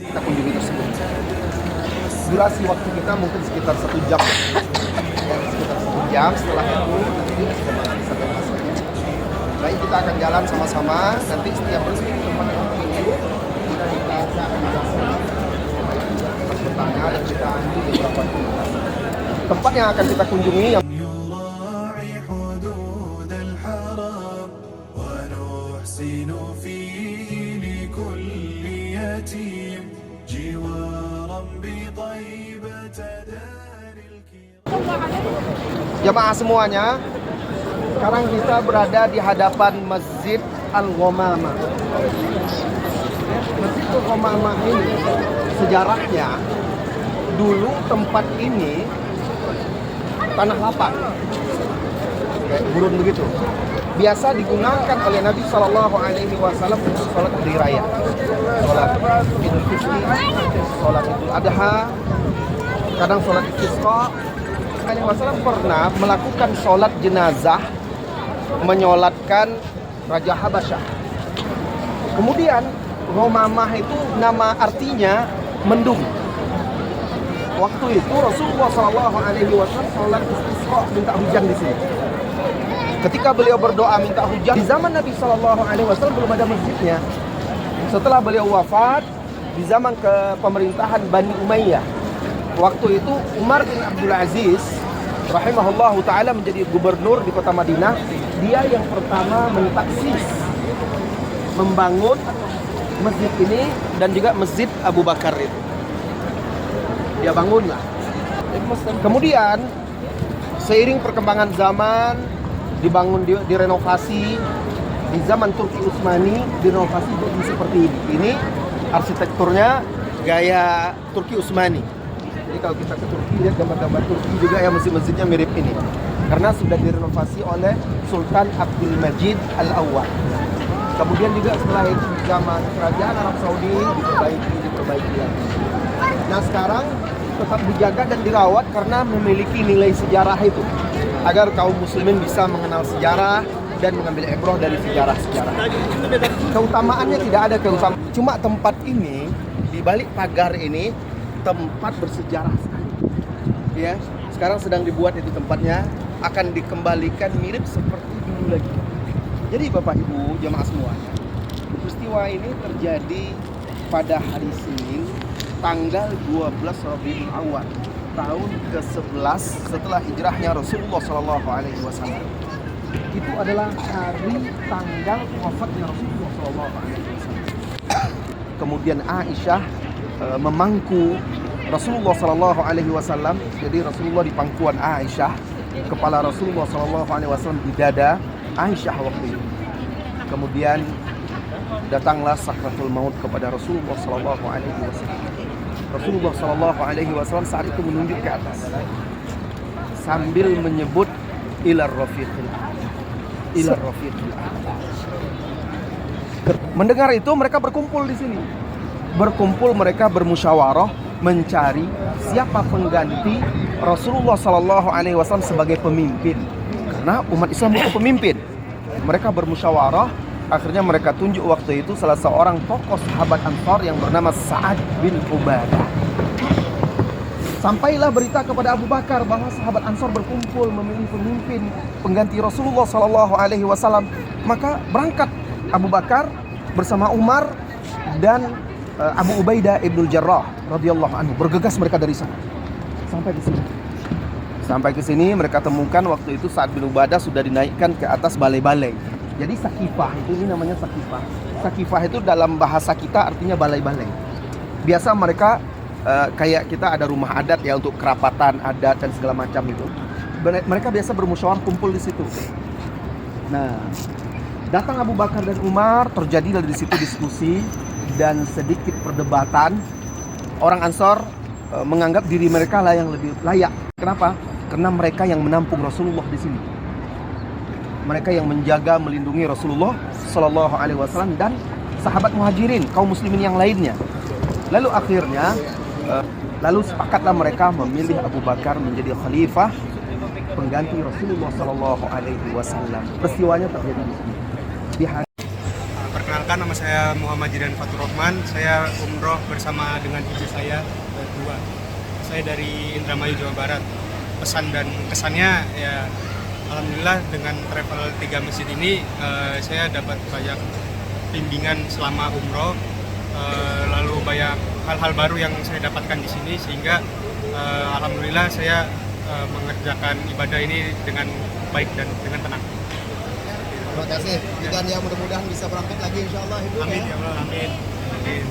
kita kunjungi tersebut. Durasi waktu kita mungkin sekitar 1 jam. Ya, sekitar 1 jam. Setelah itu nanti kita sudah bisa bebas. Baik, kita akan jalan sama-sama. Nanti setiap resmi tempat yang kita bertanya dan kita ambil beberapa tempat yang akan kita kunjungi. Jamaah semuanya, sekarang kita berada di hadapan Masjid Al-Ghamamah. Masjid Al-Ghamamah ini sejarahnya dulu tempat ini tanah lapang, kayak gurun begitu. Biasa digunakan oleh Nabi SAW untuk sholat hari raya, sholat Idul Fitri, sholat Idul Adha, kadang sholat Istisqa. Nabi SAW pernah melakukan sholat jenazah, menyolatkan Raja Habasyah. Kemudian Ghamamah itu nama artinya mendung. Waktu itu Rasulullah SAW sholat Istisqa, minta hujan di sini. Ketika beliau berdoa minta hujan, di zaman Nabi SAW belum ada masjidnya. Setelah beliau wafat, di zaman kepemerintahan Bani Umayyah, waktu itu Umar bin Abdul Aziz rahimahullahu ta'ala menjadi gubernur di kota Madinah. Dia yang pertama mentaksis, membangun masjid ini dan juga Masjid Abu Bakar itu. Dia bangunlah. Kemudian seiring perkembangan zaman, dibangun, direnovasi. Di zaman Turki Utsmani direnovasi jadi seperti ini. Ini arsitekturnya gaya Turki Utsmani. Jadi kalau kita ke Turki lihat gambar-gambar Turki juga ya, masjid-masjidnya mirip ini. Karena sudah direnovasi oleh Sultan Abdul Majid Al-Awwal. Kemudian juga setelah itu zaman kerajaan Arab Saudi diperbaiki lagi. Nah, sekarang tetap dijaga dan dirawat karena memiliki nilai sejarah itu, agar kaum muslimin bisa mengenal sejarah dan mengambil ibrah dari sejarah-sejarah. Keutamaannya tidak ada keutamaan. Cuma tempat ini, di balik pagar ini, tempat bersejarah sekali. Ya, sekarang sedang dibuat itu tempatnya, akan dikembalikan mirip seperti dulu lagi. Jadi Bapak Ibu jamaah semuanya, peristiwa ini terjadi pada hari Senin, tanggal 12 Rabiul Awal, tahun ke-11 setelah hijrahnya Rasulullah SAW. Itu adalah hari tanggal wafatnya Rasulullah SAW. Kemudian Aisyah memangku Rasulullah SAW. Jadi Rasulullah di pangkuan Aisyah, kepala Rasulullah SAW di dada Aisyah waktu itu. Kemudian datanglah sakratul maut kepada Rasulullah SAW. Rasulullah SAW saat itu menunjuk ke atas sambil menyebut ilar rafiqil a'la. Mendengar itu mereka berkumpul di sini. Berkumpul mereka bermusyawarah mencari siapa pengganti Rasulullah SAW sebagai pemimpin. Karena umat Islam butuh pemimpin. Mereka bermusyawarah, akhirnya mereka tunjuk waktu itu salah seorang tokoh sahabat Ansar yang bernama Sa'ad bin Ubadah. Sampailah berita kepada Abu Bakar bahwa sahabat Ansar berkumpul memilih pemimpin pengganti Rasulullah SAW. Maka berangkat Abu Bakar bersama Umar dan Abu Ubaidah ibnul Jarrah radhiyallahu anhu. Bergegas mereka dari sana sampai di sini. Sampai ke sini mereka temukan waktu itu Sa'ad bin Ubadah sudah dinaikkan ke atas balai-balai. Jadi Sakifah itu, ini namanya Sakifah. Sakifah itu dalam bahasa kita artinya balai-balai. Biasa mereka kayak kita ada rumah adat ya untuk kerapatan adat dan segala macam itu. Mereka biasa bermusyawarah kumpul di situ. Nah, datang Abu Bakar dan Umar, terjadilah di situ diskusi dan sedikit perdebatan. Orang Ansar menganggap diri mereka lah yang lebih layak. Kenapa? Karena mereka yang menampung Rasulullah di sini. Mereka yang menjaga, melindungi Rasulullah Sallallahu Alaihi Wasallam dan sahabat muhajirin, kaum muslimin yang lainnya. Lalu akhirnya, sepakatlah mereka memilih Abu Bakar menjadi khalifah pengganti Rasulullah Sallallahu Alaihi Wasallam. Peristiwanya terjadi di sini. Perkenalkan, nama saya Muhammad Jidan Fatur Rahman. Saya umroh bersama dengan ibu saya berdua. Saya dari Indramayu, Jawa Barat. Pesan dan kesannya ya, alhamdulillah dengan travel 3 masjid ini saya dapat banyak bimbingan selama umroh, lalu banyak hal-hal baru yang saya dapatkan di sini, sehingga alhamdulillah saya mengerjakan ibadah ini dengan baik dan dengan tenang. Terima kasih. Dan ya mudah-mudahan bisa berangkat lagi insya Allah Ibu. Amin Ya. ya Allah, amin. Amin.